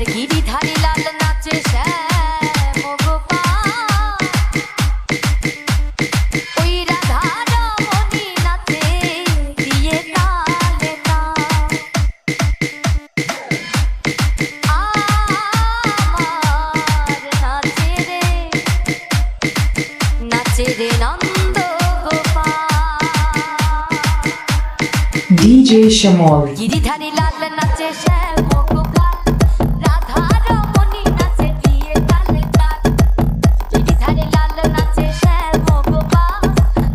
আমার গিরিধারী লাল নাচে শ্যাম গোপাল, ওই রাধা রমণী নাচে দিয়ে তালে তাল। আমার নাচে রে নন্দ গোপাল, DJ Shamol, গিরিধারী লাল নাচে শ্যাম গোপাল, রাধা রমণী নাচে দিয়ে তালে তাল। গিরিধারী লাল নাচে শ্যাম গোপাল,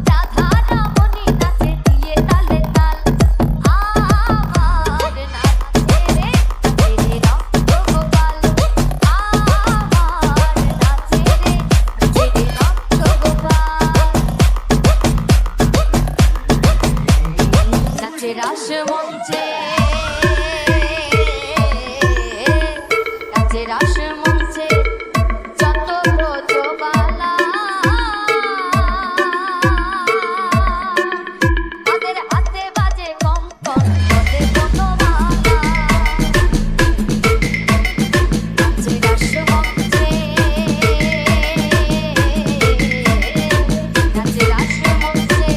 রাধা রমণী নাচে দিয়ে তালে তাল। আমার নাচে রে নন্দ গোপাল, আমার নাচে রে নন্দ গোপাল। নাচে রাস মঞ্চে, নাচে রাস মঞ্চে যত ব্রজবালা, তাদের হাতে বাজে কঙ্কন পদে বনমালা। নাচে রাস মঞ্চে, নাচে রাস মঞ্চে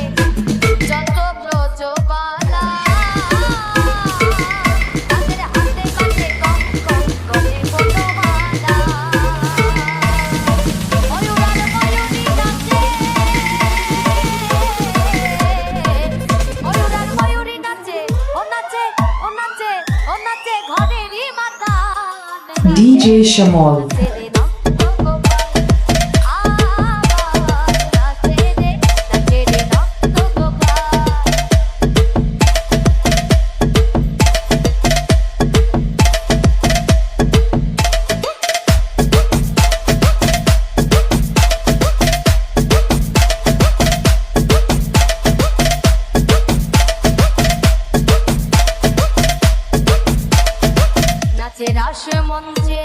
যত ব্রজবালা, তাদের হাতে বাজে কঙ্কন পদে বনমালা। ময়ূর আর ময়ূরী নাচে, ময়ূর আর ময়ূরী নাচে, ও নাচে ও নাচে ও নাচে ঘরেরই মাথা। DJ Shamol, নাচে রাস মঞ্চে